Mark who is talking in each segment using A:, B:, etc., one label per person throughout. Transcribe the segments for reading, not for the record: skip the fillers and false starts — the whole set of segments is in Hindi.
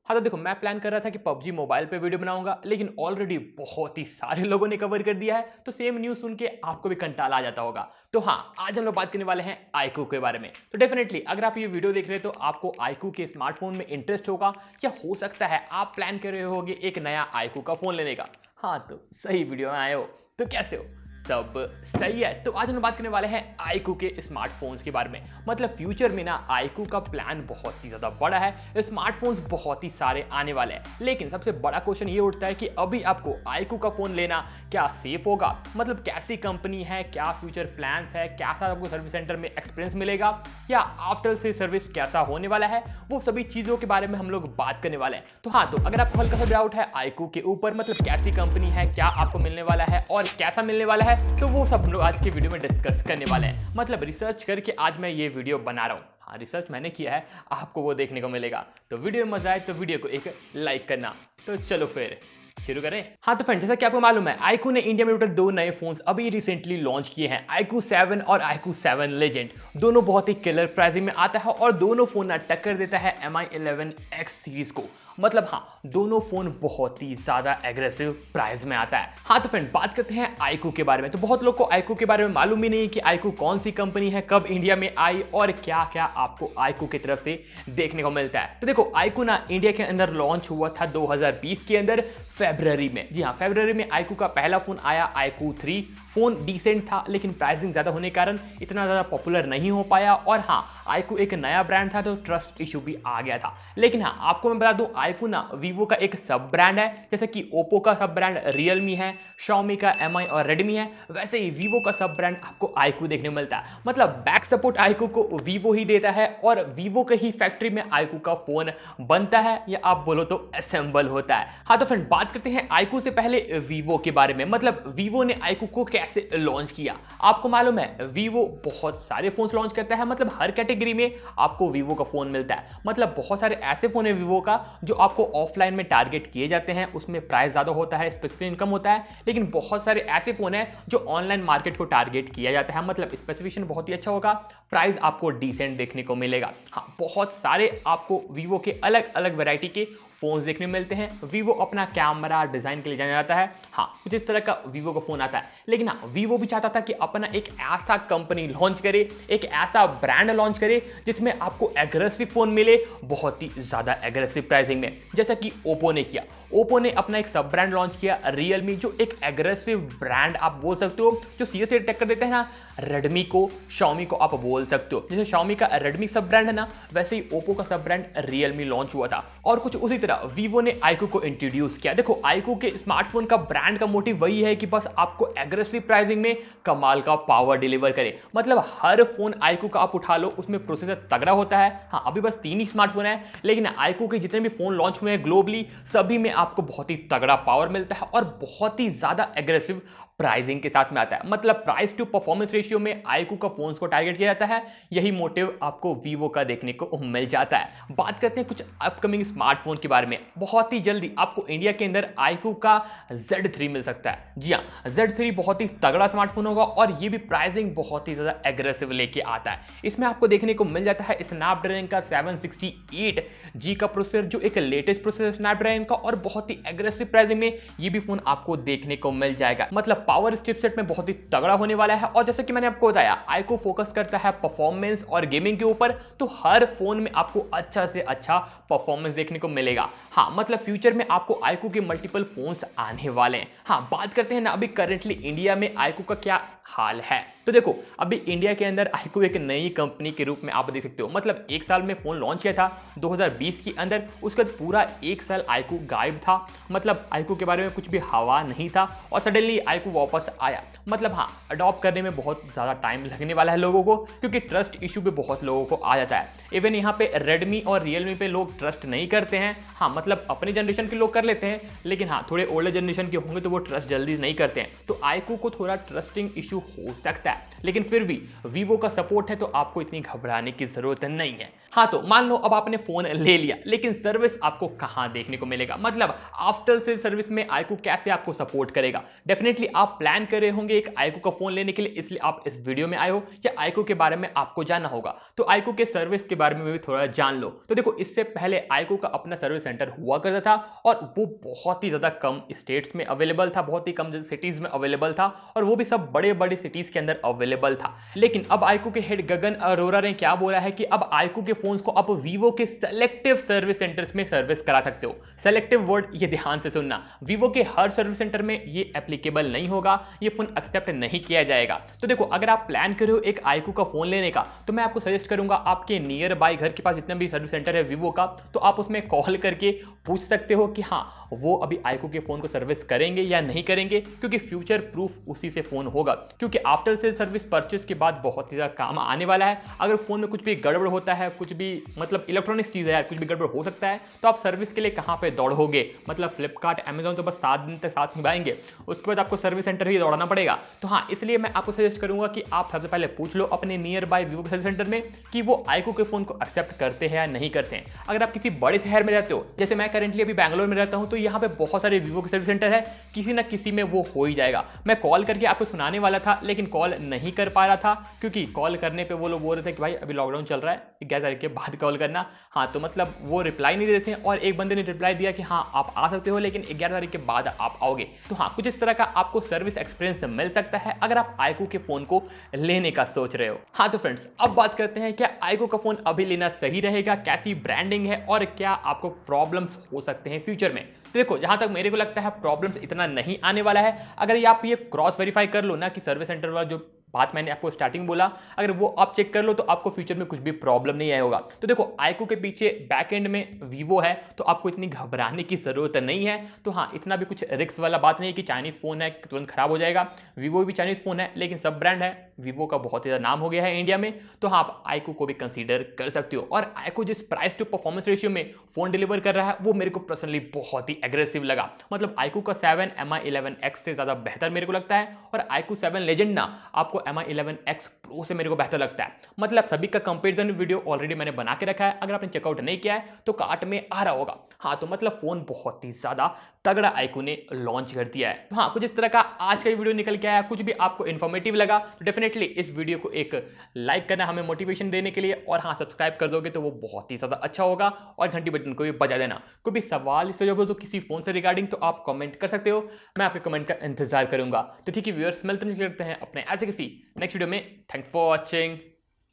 A: हाँ तो देखो, मैं प्लान कर रहा था कि पबजी मोबाइल पे वीडियो बनाऊंगा, लेकिन ऑलरेडी बहुत ही सारे लोगों ने कवर कर दिया है, तो सेम न्यूज़ सुन के आपको भी कंटाला आ जाता होगा। तो हाँ, आज हम लोग बात करने वाले हैं आईकू के बारे में। तो डेफिनेटली अगर आप ये वीडियो देख रहे हैं तो आपको आईकू के स्मार्टफोन में इंटरेस्ट होगा, या हो सकता है आप प्लान कर रहे होगे एक नया आईकू का फ़ोन लेने का। हाँ तो सही वीडियो में आए हो। तो कैसे हो, सब सही है? तो आज हम बात करने वाले हैं आईकू के स्मार्टफोन्स के बारे में। मतलब फ्यूचर में ना आईकू का प्लान बहुत ही ज़्यादा बड़ा है, स्मार्टफोन्स बहुत ही सारे आने वाले हैं। लेकिन सबसे बड़ा क्वेश्चन ये उठता है कि अभी आपको आईकू का फ़ोन लेना क्या सेफ होगा? मतलब कैसी कंपनी है, क्या फ्यूचर प्लान्स है, कैसा आपको सर्विस सेंटर में एक्सपीरियंस मिलेगा, या आफ्टर से सर्विस कैसा होने वाला है, वो सभी चीज़ों के बारे में हम लोग बात करने वाले हैं। तो हाँ, तो अगर आपको हल्का सा डाउट है आईकू के ऊपर, मतलब कैसी कंपनी है, क्या आपको मिलने वाला है और कैसा मिलने वाला है, तो वो सब हम लोग आज के वीडियो में डिस्कस करने वाले हैं। मतलब रिसर्च करके आज मैं ये वीडियो बना रहा हूँ। हाँ, रिसर्च मैंने किया है, आपको वो देखने को मिलेगा। तो वीडियो में मजा आए तो वीडियो को एक लाइक करना। तो चलो फिर शुरू करें। हाँ तो फ्रेंड, जैसा कि आपको मालूम है, आईकू ने इंडिया में टोटल 2 नए फोन्स अभी रिसेंटली लॉन्च किए हैं, iQOO 7 और iQOO 7 लेजेंड। दोनों बहुत ही किलर प्राइसिंग में आता है और दोनों फोन ना टक्कर देता है Mi 11X सीरीज को। मतलब हाँ, दोनों फोन बहुत ही ज्यादा एग्रेसिव प्राइस में आता है। हाँ तो फ्रेंड, बात करते हैं आईकू के बारे में। तो बहुत लोग को आईकू के बारे में मालूम ही नहीं कि आईकू कौन सी कंपनी है, कब इंडिया में आई और क्या क्या आपको आईकू की तरफ से देखने को मिलता है। तो देखो, आईकू ना इंडिया के अंदर लॉन्च हुआ था 2020 के अंदर फरवरी में। जी हाँ, फरवरी में आईकू का पहला फोन आया, Iqoo 3। फोन डिसेंट था, लेकिन प्राइसिंग ज्यादा होने के कारण इतना ज्यादा पॉपुलर नहीं हो पाया। और हाँ, आईकू एक नया ब्रांड था तो ट्रस्ट इशू भी आ गया था। लेकिन हाँ, आपको मैं बता दूं, आईकू ना वीवो का एक सब ब्रांड है। जैसे कि ओप्पो का सब ब्रांड रियलमी है, शाओमी का Mi और रेडमी है, वैसे ही वीवो का सब ब्रांड आपको आईकू देखने को मिलता है। मतलब बैक सपोर्ट आईकू को वीवो ही देता है और वीवो के ही फैक्ट्री में आईकू का फोन बनता है, या आप बोलो तो असेंबल होता है। हाँ तो फ्रेंड, बात करते हैं आईकू से पहले वीवो के बारे में। मतलब वीवो ने आईकू को कैसे लॉन्च किया। आपको मालूम है, वीवो बहुत सारे फोन लॉन्च करता है, मतलब हर कैटेगरी में आपको वीवो का फोन मिलता है। मतलब बहुत सारे ऐसे फोन है वीवो का जो आपको ऑफलाइन में टारगेट किए जाते हैं, उसमें प्राइस ज्यादा होता है, स्पेसिफिकेशन कम होता है। लेकिन बहुत सारे ऐसे फोन है जो ऑनलाइन मार्केट को टारगेट किया जाता है, मतलब स्पेसिफिकेशन बहुत ही अच्छा होगा, प्राइस आपको डिसेंट देखने को मिलेगा। हाँ, बहुत सारे आपको वीवो के अलग अलग वैरायटी के फोन्स देखने में मिलते हैं। वीवो अपना कैमरा डिजाइन के लिए जाना जाता है। हाँ, कुछ इस तरह का वीवो का फोन आता है। लेकिन हाँ, वीवो भी चाहता था कि अपना एक ऐसा कंपनी लॉन्च करे, एक ऐसा ब्रांड लॉन्च करे जिसमें आपको एग्रेसिव फोन मिले, बहुत ही ज्यादा एग्रेसिव प्राइसिंग में, जैसा कि ओप्पो ने किया। ओप्पो ने अपना एक सब ब्रांड लॉन्च किया रियलमी, जो एक एग्रेसिव ब्रांड आप बोल सकते हो, जो सीधे सीधे टक्कर देते हैं ना रेडमी को, शाओमी को आप बोल सकते हो। जैसे शाओमी का रेडमी सब ब्रांड है ना, वैसे ही ओप्पो का सब ब्रांड रियलमी लॉन्च हुआ था। और कुछ उसी तरह वीवो ने आईकू को इंट्रोड्यूस किया। देखो, आईकू के स्मार्टफोन का ब्रांड का मोटिव वही है कि बस आपको एग्रेसिव प्राइसिंग में कमाल का पावर डिलीवर करे। मतलब हर फोन आईकू का आप उठा लो, उसमें प्रोसेसर तगड़ा होता है। हाँ, अभी बस 3 ही स्मार्टफोन है, लेकिन आईकू के जितने भी फोन लॉन्च हुए हैं ग्लोबली, सभी में आपको बहुत ही तगड़ा पावर मिलता है और बहुत ही ज्यादा एग्रेसिव प्राइसिंग के साथ में आता है। मतलब प्राइस टू परफॉर्मेंस रेशियो में आईकू का फोन्स को टारगेट किया जाता है। यही मोटिव आपको वीवो का देखने को मिल जाता है। बात करते हैं कुछ अपकमिंग स्मार्टफोन के बारे में। बहुत ही जल्दी आपको इंडिया के अंदर आईकू का Z3 मिल सकता है। जी हाँ, Z3 बहुत ही तगड़ा स्मार्टफोन होगा और ये भी प्राइसिंग बहुत ही ज्यादा एग्रेसिव लेके आता है। इसमें आपको देखने को मिल जाता है स्नैपड्रैगन का 768G का प्रोसेसर, जो एक लेटेस्ट प्रोसेसर स्नैपड्रैगन का, और बहुत ही एग्रेसिव प्राइसिंग में ये भी फोन आपको देखने को मिल जाएगा। मतलब पावर चिपसेट में बहुत ही तगड़ा होने वाला है। और जैसे कि मैंने आपको बताया, आईकू फोकस करता है परफॉर्मेंस और गेमिंग के ऊपर, तो हर फोन में आपको अच्छा से अच्छा परफॉर्मेंस देखने को मिलेगा। हाँ, मतलब फ्यूचर में आपको आईकू के मल्टीपल फोन्स आने वाले हैं। हाँ, बात करते हैं ना अभी करेंटली इंडिया में आईकू का क्या हाल है। तो देखो, अभी इंडिया के अंदर आईकू एक नई कंपनी के रूप में आप देख सकते हो। मतलब 1 साल में फोन लॉन्च किया था 2020 के अंदर, उसके बाद पूरा 1 साल आईकू गायब था। मतलब आईकू के बारे में कुछ भी हवा नहीं था और सडनली आईकू वापस आया। मतलब हाँ, अडॉप्ट करने में बहुत ज़्यादा टाइम लगने वाला है लोगों को, क्योंकि ट्रस्ट इशू भी बहुत लोगों को आ जाता है। इवन यहाँ पे रेडमी और रियलमी पे लोग ट्रस्ट नहीं करते हैं। हाँ, मतलब अपनी जनरेशन के लोग कर लेते हैं, लेकिन हाँ, थोड़े ओल्डर जनरेशन के होंगे तो वो ट्रस्ट जल्दी नहीं करते हैं। तो आईकू को थोड़ा ट्रस्टिंग इशू इशू हो सकता है, लेकिन फिर भी वीवो का सपोर्ट है तो आपको इतनी घबराने की जरूरत नहीं है। हाँ, तो मान लो अब आपने फोन ले लिया, लेकिन सर्विस आपको कहां देखने को मिलेगा, मतलब आफ्टर सेल सर्विस में iQOO कैसे आपको सपोर्ट करेगा। डेफिनेटली आप प्लान कर रहे होंगे एक iQOO का फोन लेने के लिए, इसलिए आप इस वीडियो में आए हो या iQOO के बारे में आपको जानना होगा, तो iQOO के सर्विस के बारे में भी थोड़ा जान लो। तो देखो, इससे पहले iQOO का अपना सर्विस सेंटर हुआ करता था और वो बहुत ही ज्यादा कम स्टेट्स में अवेलेबल था, बहुत ही कम सिटीज में अवेलेबल था, और वो भी सब बड़े बड़े सिटीज के अंदर अवेलेबल था। लेकिन अब iQOO के हेड गगन अरोरा ने क्या बोला है कि अब iQOO के फोन्स को आप वीवो के सेलेक्टिव सर्विस सेंटर्स में सर्विस करा सकते हो। सेलेक्टिव वर्ड ये ध्यान से सुनना, वीवो के हर सर्विस सेंटर में ये एप्लीकेबल नहीं होगा, ये फोन एक्सेप्ट नहीं किया जाएगा। तो देखो, अगर आप प्लान कर रहे हो एक iQOO का फोन लेने का, तो मैं आपको सजेस्ट करूंगा आपके नियर बाय घर के पास जितना भी सर्विस सेंटर है वीवो का, तो आप उसमें कॉल करके पूछ सकते हो कि हाँ वो अभी iQOO के फोन को सर्विस करेंगे या नहीं करेंगे, क्योंकि फ्यूचर प्रूफ उसी से फोन होगा। क्योंकि आफ्टर सेल सर्विस परचेस के बाद बहुत ही ज्यादा काम आने वाला है। अगर फोन में कुछ भी गड़बड़ होता है, कुछ भी मतलब इलेक्ट्रॉनिक्स चीज है यार, कुछ भी गड़बड़ हो सकता है, तो आप सर्विस के लिए कहां पे दौड़ोगे। मतलब फ्लिपकार्ट अमेजॉन तो बस 7 दिन तक साथ निभाएंगे, उसके बाद आपको सर्विस सेंटर ही दौड़ना पड़ेगा। तो हाँ, इसलिए मैं आपको सजेस्ट करूंगा कि आप सबसे पहले पूछ लो अपने नियर बाय वीवो के सर्विस सेंटर में कि वो iQOO के फोन को एक्सेप्ट करते हैं या नहीं करते हैं। अगर आप किसी बड़े शहर में रहते हो, जैसे मैं करेंटली अभी बैंगलोर में रहता हूं, तो यहाँ पे बहुत सारे वीवो के सर्विस सेंटर है, किसी ना किसी में वो हो ही जाएगा। मैं कॉल करके आपको सुनाने वाला था, लेकिन कॉल नहीं कर पा रहा था, क्योंकि कॉल करने पे वो लोग बोल रहे थे कि भाई अभी लॉकडाउन चल रहा है, 11 तारीख के बाद कॉल करना। हाँ, तो मतलब वो रिप्लाई नहीं दे रहे थे, और एक बंदे ने रिप्लाई दिया कि हाँ आप आ सकते हो, लेकिन 11 तारीख के बाद आप आओगे। तो हाँ, कुछ इस तरह का आपको सर्विस एक्सपीरियंस मिल सकता है अगर आप iQOO के फोन को लेने का सोच रहे हो। हाँ तो फ्रेंड्स, अब बात करते हैं क्या iQOO का फोन अभी लेना सही रहेगा, कैसी ब्रांडिंग है और क्या आपको प्रॉब्लम्स हो सकते हैं फ्यूचर में। तो देखो, जहां तक मेरे को लगता है प्रॉब्लम्स इतना नहीं आने वाला है। अगर ये आप ये क्रॉस वेरीफाई कर लो ना कि सर्विस सेंटर वाला जो बात मैंने आपको स्टार्टिंग बोला, अगर वो आप चेक कर लो तो आपको फ्यूचर में कुछ भी प्रॉब्लम नहीं आया होगा। तो देखो, iQOO के पीछे बैक एंड में वीवो है, तो आपको इतनी घबराने की जरूरत नहीं है। तो हाँ, इतना भी कुछ रिस्क वाला बात नहीं है कि चाइनीज फोन है तुरंत खराब हो जाएगा। वीवो भी चाइनीज फोन है, लेकिन सब ब्रांड है, वीवो का बहुत ही नाम हो गया है इंडिया में, तो हाँ आप iQOO को भी कंसीडर कर सकते हो। और iQOO जिस प्राइस टू परफॉर्मेंस रेशियो में फोन डिलीवर कर रहा है, वो मेरे को पर्सनली बहुत ही एग्रेसिव लगा। मतलब iQOO का 7 Mi11X से ज्यादा बेहतर मेरे को लगता है, और iQOO 7 लेजेंड ना आपको Mi11X Pro से मेरे को बेहतर लगता है। मतलब सभी का कंपैरिजन वीडियो ऑलरेडी मैंने बना के रखा है, अगर आपने चेकआउट नहीं किया है तो कार्ट में आ रहा होगा। हाँ, तो मतलब फोन बहुत ही ज्यादा तगड़ा iQOO ने लॉन्च कर दिया है। हाँ, कुछ इस तरह का आज का वीडियो निकल के आया। कुछ भी आपको इन्फॉर्मेटिव लगा तो डेफिनेटली इस वीडियो को एक लाइक करना हमें मोटिवेशन देने के लिए, और हाँ सब्सक्राइब कर दोगे तो वो बहुत ही ज्यादा अच्छा होगा, और घंटी बटन को भी बजा देना। कोई भी सवाल से जो किसी फोन से रिगार्डिंग, तो आप कमेंट कर सकते हो, मैं आपके कमेंट का इंतजार करूंगा। तो ठीक है व्यूअर्स, मिलते हैं अपने ऐसे किसी नेक्स्ट वीडियो में। Thanks for watching,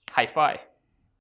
A: hi fi.